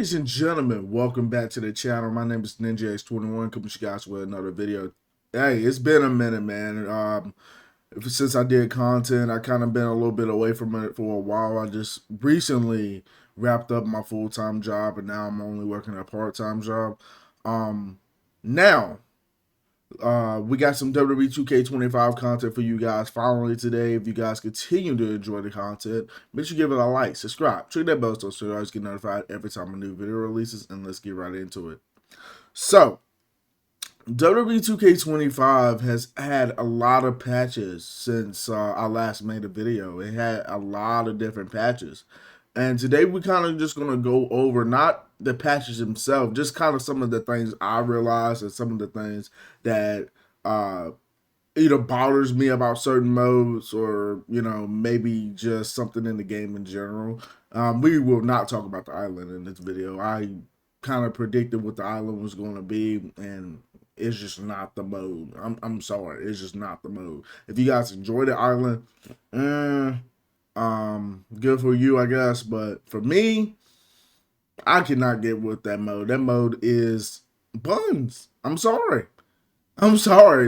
Ladies and gentlemen, welcome back to the channel. My name is NinjaX21, coming to you guys with another video. Hey, it's been a minute, man. Since I did content, I kind of been a little bit away from it for a while. I just recently wrapped up my full-time job, and now I'm only working a part-time job. Now, we got some WWE 2K25 content for you guys finally today. If you guys continue to enjoy the content, make sure you give it a like, subscribe, click that bell so you guys get notified every time a new video releases, and let's get right into it. So, WWE 2K25 has had a lot of patches since I last made a video. It had a lot of different patches. And today we're kind of just going to go over not the patches themselves, just kind of some of the things I realized and some of the things that either bothers me about certain modes or, maybe just something in the game in general. We will not talk about the island in this video. I kind of predicted what the island was going to be, and it's just not the mode. I'm sorry, it's just not the mode. If you guys enjoy the island, good for you, I guess. But for me, I cannot get with that mode. That mode is buns. I'm sorry,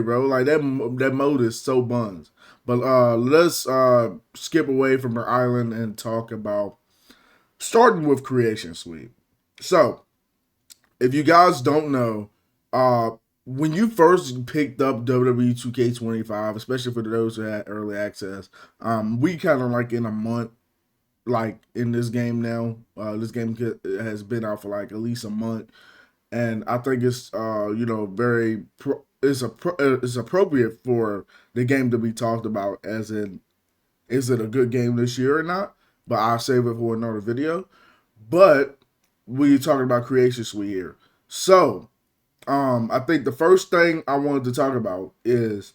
bro. Like that mode is so buns. But let's skip away from the island and talk about starting with Creation Suite. So, if you guys don't know, when you first picked up WWE 2K25, especially for those who had early access, we kind of like in a month, like in this game now. This game has been out for like at least a month, and I think it's it's appropriate for the game to be talked about, as in, is it a good game this year or not? But I'll save it for another video. But we're talking about Creation Suite here, so. I think the first thing I wanted to talk about is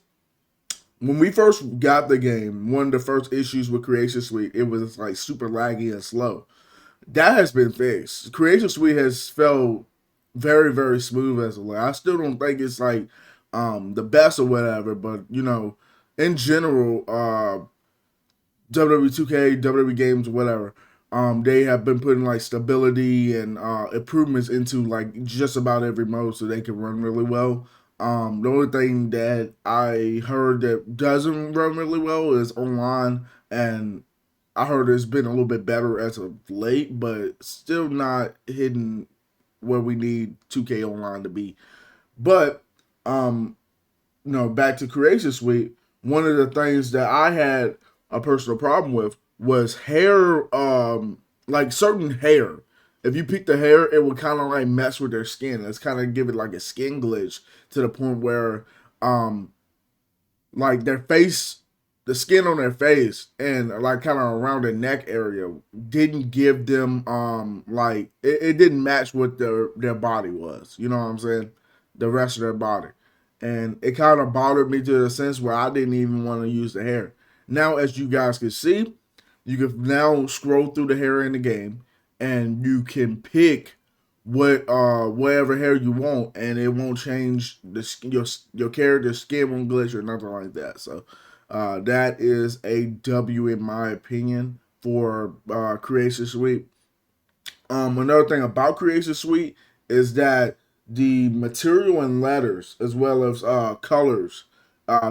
when we first got the game, one of the first issues with Creation Suite, it was like super laggy and slow. That has been fixed. Creation Suite has felt very, very smooth as of late. I still don't think it's like the best or whatever, but in general, WWE 2K, WWEGames, whatever. They have been putting like stability and improvements into like just about every mode so they can run really well. The only thing that I heard that doesn't run really well is online, and I heard it's been a little bit better as of late, but still not hitting where we need 2K Online to be. But back to Creation Suite, one of the things that I had a personal problem with was hair, like certain hair. If you pick the hair, it would kind of like mess with their skin. It's kind of give it like a skin glitch to the point where, like their face, the skin on their face and like kind of around the neck area didn't give them, like it didn't match what their body was. You know what I'm saying? The rest of their body. And it kind of bothered me to the sense where I didn't even want to use the hair. Now, as you guys can see, you can now scroll through the hair in the game, and you can pick whatever hair you want, and it won't change your character's skin won't glitch or nothing like that. So that is a W in my opinion for Creation Suite. Another thing about Creation Suite is that the material and letters, as well as colors,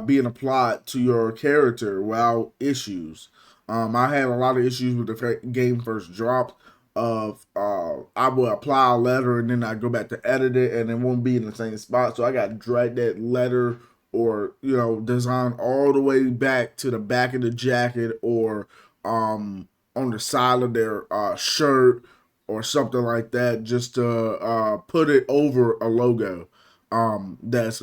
being applied to your character without issues. I had a lot of issues with the game first dropped. I would apply a letter and then I go back to edit it, and it won't be in the same spot. So I got to drag that letter or design all the way back to the back of the jacket, or on the side of their shirt or something like that, just to put it over a logo that's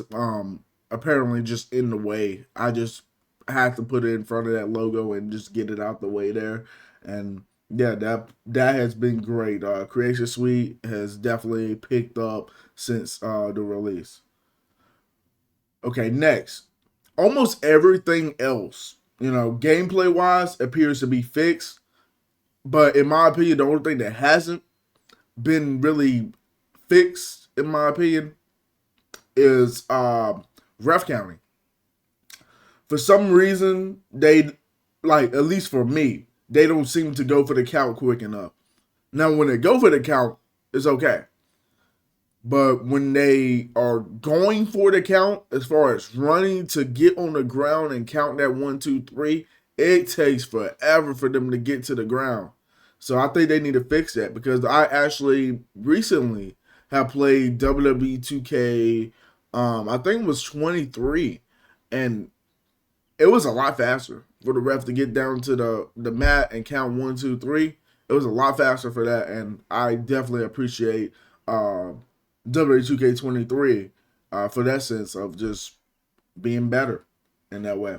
apparently just in the way. I just had to put it in front of that logo and just get it out the way there. And yeah, that has been great. Creation Suite has definitely picked up since the release. Okay, next. Almost everything else, gameplay wise, appears to be fixed. But in my opinion, the only thing that hasn't been really fixed, in my opinion, is ref counting. For some reason, they, like, at least for me, they don't seem to go for the count quick enough. Now, when they go for the count, it's okay. But when they are going for the count, as far as running to get on the ground and count that 1, 2, 3, it takes forever for them to get to the ground. So I think they need to fix that because I actually recently have played WWE 2K. I think it was 23, and it was a lot faster for the ref to get down to the mat and count 1, 2, 3. It was a lot faster for that, and I definitely appreciate W2K23 for that sense of just being better in that way.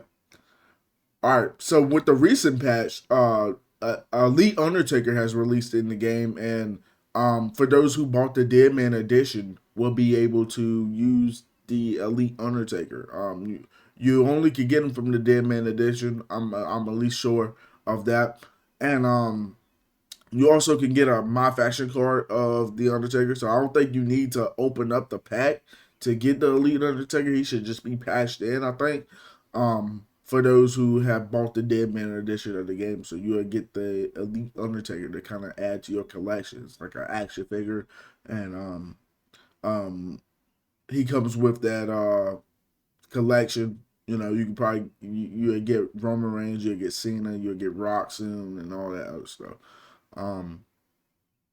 All right, so with the recent patch, Elite Undertaker has released in the game, and for those who bought the Deadman edition, will be able to use the Elite Undertaker. You only could get him from the Deadman edition. I'm at least sure of that, and you also can get a My Faction card of the Undertaker. So I don't think you need to open up the pack to get the Elite Undertaker. He should just be patched in, I think. For those who have bought the Deadman edition of the game, so you'll get the Elite Undertaker to kind of add to your collections, like an action figure, and um, he comes with that collection. You know, you can probably you'll get Roman Reigns, you'll get Cena, you'll get Rock soon, and all that other stuff. Um,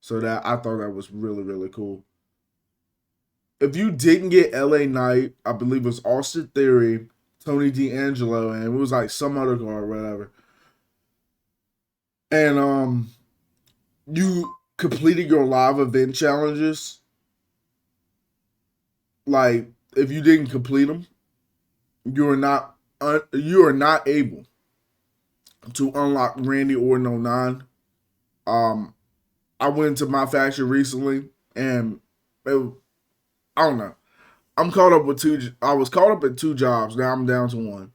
so that I thought that was really really cool. If you didn't get LA Knight, I believe it was Austin Theory, Tony D'Angelo, and it was like some other card or whatever. And you completed your live event challenges. Like if you didn't complete them, you are not able to unlock Randy Orton 09. Um, I went to my faction recently, and it, I don't know. I'm caught up with two. I was caught up at two jobs. Now I'm down to one.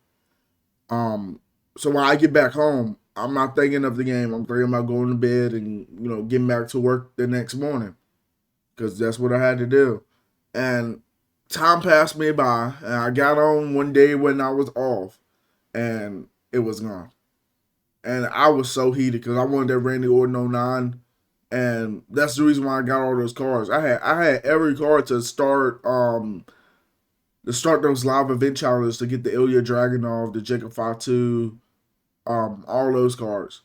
Um, so when I get back home, I'm not thinking of the game. I'm thinking about going to bed and getting back to work the next morning because that's what I had to do. And time passed me by, and I got on one day when I was off, and it was gone. And I was so heated because I wanted that Randy Orton 09, and that's the reason why I got all those cards. I had every card to start those live event challenges to get the Ilya Dragunov, the Jacob Fatu, all those cards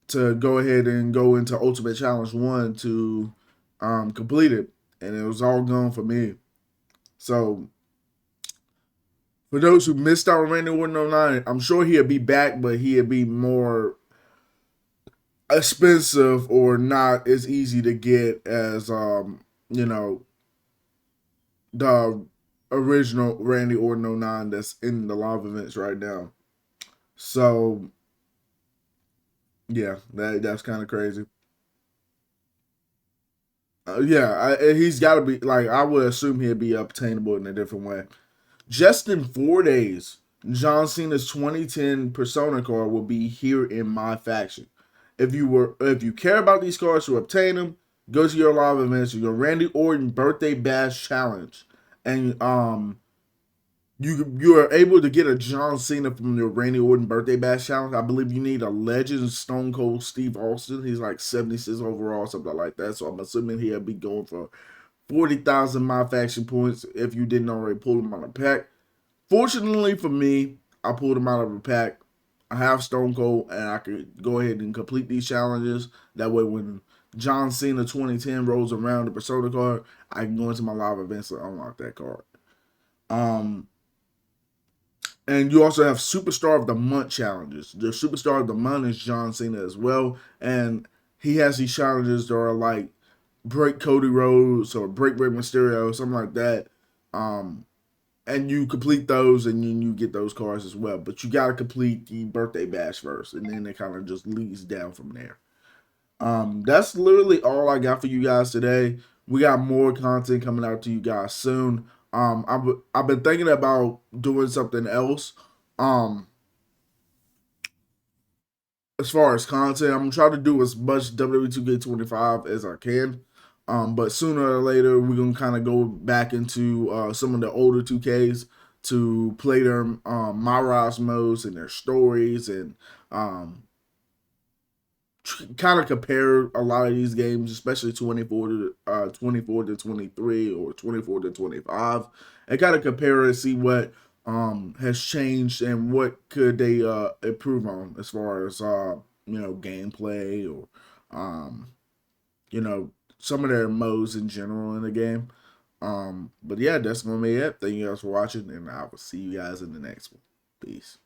to go ahead and go into Ultimate Challenge 1 to complete it. And it was all gone for me. So, for those who missed out on Randy Orton 09, I'm sure he'll be back, but he'll be more expensive or not as easy to get as, you know, the original Randy Orton 09 that's in the live events right now. So, yeah, that's kind of crazy. Yeah, he's got to be like I would assume he'd be obtainable in a different way. Just in 4 days, John Cena's 2010 Persona card will be here in my faction. If you care about these cards to obtain them, go to your live events. Your Randy Orton Birthday Bash Challenge, and you are able to get a John Cena from your Randy Orton Birthday Bash Challenge. I believe you need a Legend Stone Cold Steve Austin. He's like 76 overall, something like that. So I'm assuming he'll be going for 40,000 my faction points if you didn't already pull him out of a pack. Fortunately for me, I pulled him out of a pack. I have Stone Cold, and I could go ahead and complete these challenges. That way, when John Cena 2010 rolls around the Persona card, I can go into my live events and unlock that card. Um, and you also have Superstar of the Month challenges. The Superstar of the Month is John Cena as well, and he has these challenges that are like break Cody Rhodes or break Rey Mysterio, something like that. Um, and you complete those, and then you get those cards as well. But you gotta complete the birthday bash first, and then it kind of just leads down from there. That's literally all I got for you guys today. We got more content coming out to you guys soon. I've been thinking about doing something else. Um, as far as content, I'm gonna try to do as much WWE 2K25 as I can. But sooner or later, we're gonna kind of go back into some of the older 2Ks to play their My Rise modes and their stories and um, kind of compare a lot of these games, especially 24 to 23 or 24 to 25, and kind of compare and see what has changed and what could they improve on as far as gameplay or um, you know some of their modes in general in the game. But yeah, that's gonna be it. Thank you guys for watching, and I will see you guys in the next one. Peace.